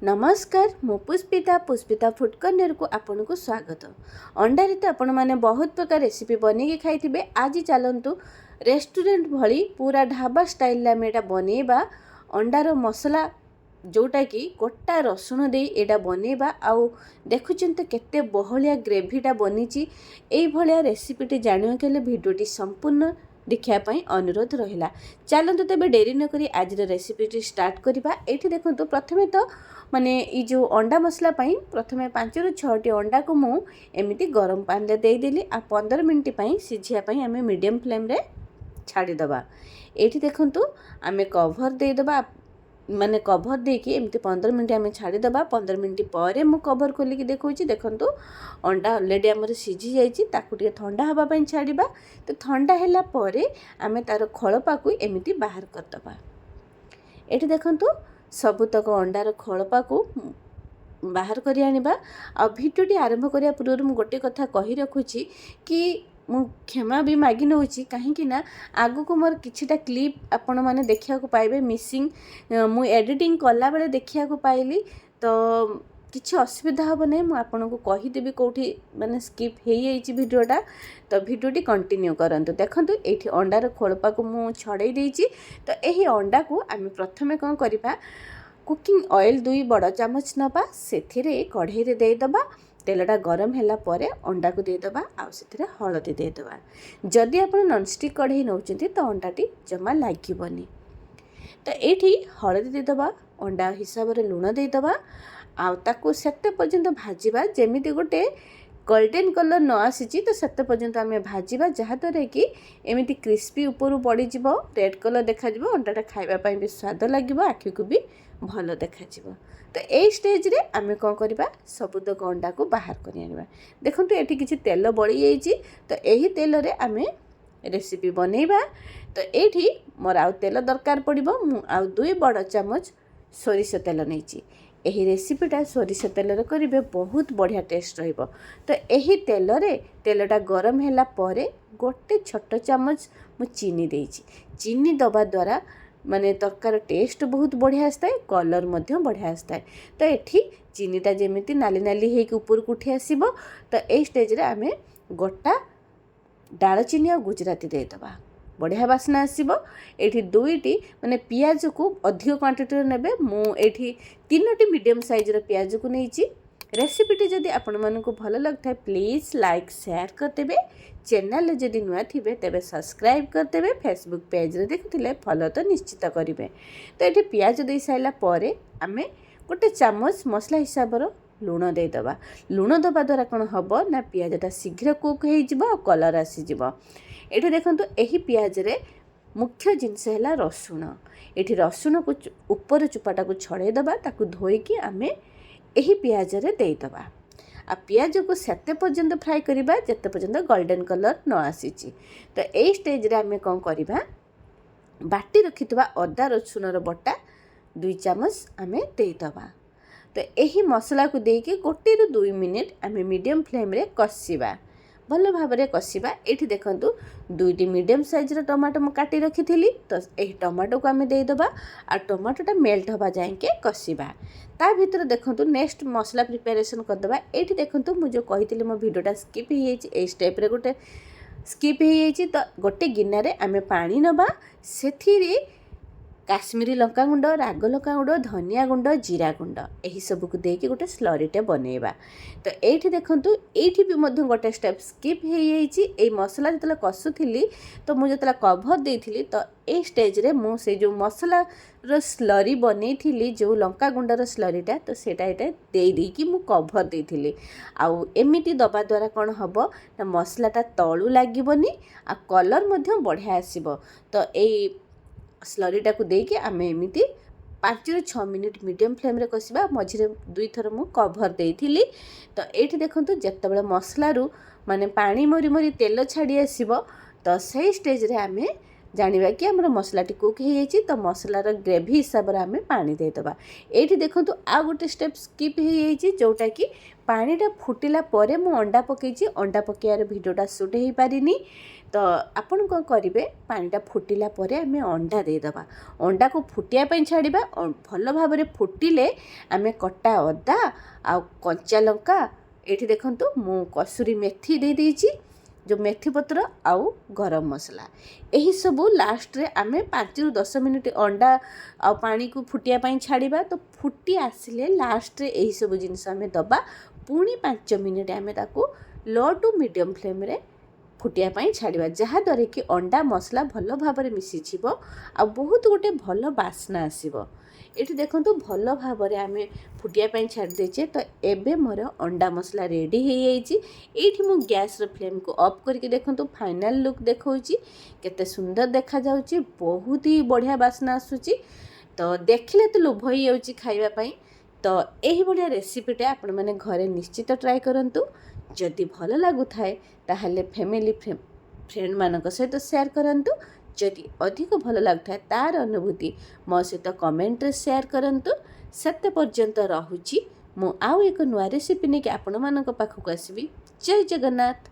नमस्कार मु Pushpita Pushpita food corner को आपन को स्वागत। अंडारे तो आपण मैंने बहुत प्रकार रेसिपी बन खाई। आज चलतु रेस्टोरेंट भली पूरा ढाबा स्टाइल आम एटा बनइबा अंडार मसला जोटा कि गोटा रसुण दे एटा बनइबा। आउ देखुचंत केते बहलिया ग्रेवीटा बनीची। एई भलिया रेसिपीटी जानिबा केले भिडियोटी संपूर्ण देखापी अनुरोध रहा। चलतु तेज डेरी नक आज रेसिपीटी स्टार्ट करवा। ये देखो प्रथमे तो माने ये जो अंडा मसला प्रथमे 5 ରୁ 6टी अंडा को मु एमती गरम पानी में देदेली। आ 15 मिनट सिझापी आम मीडियम फ्लेम रे छाड़ीदबा। ये देखु आम कभर देदेबा माने कभर देकी एमती 15 मिनट आम छाड़ीदबा। 15 मिनट पर मु कभर खोलिकी देखो देखु अंडा अलरेडी आमर सिझी जाइए। ताकू ठंडा हाँवाई छाड़ा। तो ठंडा है पर आम तार खलपा को एमती बाहर करदबा। ये देखु सबुतक अंडार खलपा को बाहर कर आनिबा। आ भिडियोटी आरंभ करिया पूर्व मु गोटे कथा कहि रखुची कि मु क्षमा भी मागी नउची कहीं ना आगु को मोर किछिटा क्लिप आपण माने देखिया को पाइबे मिसिंग मु एडिटिंग कला बेले देखिया को पाइली। तो किसी असुविधा हे ना मुझे आपको कहीदेवी कौटी माने स्किप हो जाइए भिडियोटा। तो भिडियोटी कंटिन्यू करंतु। देखंतु एठी अंडार खोलपा को मु छड़ाई देइची। तो यही अंडा को आम प्रथमे कौन करवा कुकिंग ऑयल 2 बड़ चामच नबा। से कढ़ई रे देदबा। तेलटा गरम है पर अंडा को देदबा। आउ से हलदी देदबा। जदि आप नॉनस्टिक कढ़ई नौचंती तो अंडाटी जमा लागबनी। तो ये हलदी देदबा। अंडा हिसाब से लुण देदबा। आउ ताकू सेते पर्यंत भाजिबा जेमिति गोटे गोल्डन कलर न आसी। तो सेते पर्यंत आम भाजिबा जहाँद्वारा कि एमिति क्रिस्पी ऊपर पड़ जाव रेड कलर देखा अंडाटा खाइबापी भी स्वाद लगे आखि को भी भल देखा। तो यही स्टेज रे आम कौन करवा सबुतक अंडा को बाहर कर आनिबा। देखो ये किसी तेल बड़ी जाइए। तो यही तेल रे आम रेसिपी बनइबा। तो ये मोर आउ तेल दरकार पड़ो। मु आउ 2 बड़ चामच सोरिष तेल नहीं। यही रेसिपीटा सोरिष तेल करेंगे बहुत बढ़िया टेस्ट रहिबो। तो यही तेल रे तेलटा गरम है पर गोटे छोट चामच मु चीनी देइची। चीनी दबा द्वारा माने तरकार टेस्ट बहुत बढ़िया आसता है कलर मध्य बढ़िया आसता है। तो ये चीनीटा जेमिति नाली नाली होकर ऊपर को उठी आसीबो। तो यही स्टेज रे आमे गोटा डालचीनी और गुजराती देदबा बढ़िया बास्ना आसब। ये 2टी माने पियाज को अधिक क्वांटिटी नेबे। मुझे 3टी मीडियम साइज पियाज को नहीं। रेसिपीटी जदि आपण मानकु भल लगता है प्लीज लाइक शेयर करदेवे। चैनल जदि नुआ थिबे तेबे सब्सक्राइब करदेवे। फेसबुक पेज रे देखुथिले फॉलो तो निश्चित करेंगे। तो ये पियाज दे साइला पर आमे गोटे चामच मसला हिसाब रो लुण देदबा। लुण दबा द्वारा कौन हम ना पियाजटा शीघ्र कुक हो कलर आसीज। ये देखो यही पियाज रे मुख्य जिनस है रसुण। ये रसुण को ऊपर चुपाटा को छड़े दबा। ताकू धोईकी आम यही पियाज रे देदबा। आ पियाज को सेते पर्यंत फ्राए करबा जते पर्यंत गोल्डन कलर न आसी। तो यही स्टेज रे आम कौन करवा बाटी रखिथबा अदा रसुण बटा 2 चामच आम देदबा। तो यही मसला को देके 1 ରୁ 2 मिनिट आम मीडियम फ्लेम रे कषिबा भल भाव में कषिबा। ये देखु 2टी मीडियम साइज टमाटो मु काटी रखी थी। तो यही टमाटो को आम देदबा। आ टमाटोटा मेल्ट हवा जाए कषिबा। ता भीतर देखु नेक्स्ट मसला प्रिपेरेसन करदबा। ये देखु मुझे कही मो भिडियोटा स्किप हो जाए स्टेप रे गोटे स्किप हो जाए। तो गोटे गिना रे आम पानी नबा। से काश्मीरी लंका गुंड राग लंका गुंड धनिया गुंड जीरा गुंड यही सब को देके गोटे स्लरीटे बनइबा। तो ये देखूँ ये भी गोटे स्टेप स्किप हो जाए। मसला जो कसुली तो मुझे जो कभर देती तो ये स्टेज रे मु से जो मसला रो स्लरी बनई थी जो लंका गुंडर स्लरीटा तो सेटा ये देकी मु कभर देती। आउ एमिटी दबा द्वारा कौन हम ना मसलाटा तलू लगनी आ कलर बढ़िया आसब। तो ये स्लरीटा को देके आम एमती 5 ରୁ 6 मिनिट मीडियम फ्लेम रे कषिबा। मझे 2 थर मु कभर देइथिली। तो ये देखो जिते मसलू माने पानी मरी मरी तेल छाड़ी आसब। तो सही स्टेज रे आम जानिबा कि हमर मसलाटी कुक हो जाइए। तो मसलार ग्रेवी हिसाब से आम पानी देदेबा। ये देखो आ गोटे स्टेप स्किप हो जाइए जोटा कि पानीटा फुटिला परे मु अंडा पकईची। अंडा पकेयार भिडियोटा सुट हो पारिनी। तो आपण कौन करेंगे पानीटा फुटिला परे आम अंडा देदेबा। अंडा को फुटियापाई छाड़ा भल भाव में फुटिले आम कटा अदा आ कंचा लंका ये देखूँ मु कसुरी मेथी दे देइची, जो मेथी पत्र आउ गरम मसला यही सबू लास्ट रे आम 5 ରୁ 10 मिनिट अंडा आ पानी को फुटियापाई छाड़ा। तो फुटी आसिले लास्ट रे यही सब जिनस आम दबा। पुणी 5 मिनिट आम ताकू लो टू मीडियम फ्लेम रे फुटियापाई छाड़ा, जहाँद्वारा कि अंडा मसला भल भाव में मिसीज आ बहुत गोटे भल बास्ना आसब। ये देखो भल भाव में आम फुटियापाई छाड़ देचे। तो एबे मोर अंडा मसला रेडी हो जाइए। ये मु गैस फ्लेम को ऑफ करके देखो फाइनल लुक देखौची केते सुंदर देखा जाउची, बहुत ही बढ़िया बास्ना आसुची। तो देखिले तो लोभ ही जाउची खाइबा पई। तो यही बढ़िया रेसिपीटा आपण माने घरे निश्चित ट्राए करंतु। जदि भल लागु थाए ताहले फैमिली फ्रेंड मानक सहित शेयर करंतु। जदि अधिक भल लगुଥାଏ तार अनुभूति मो सहित कमेंट रे शेयर करंतु। सेते पर्यंत रहुची मु आउ एक नुआ रेसिपी नेकी आपण मानक पाखक आसीबी। जय जगन्नाथ।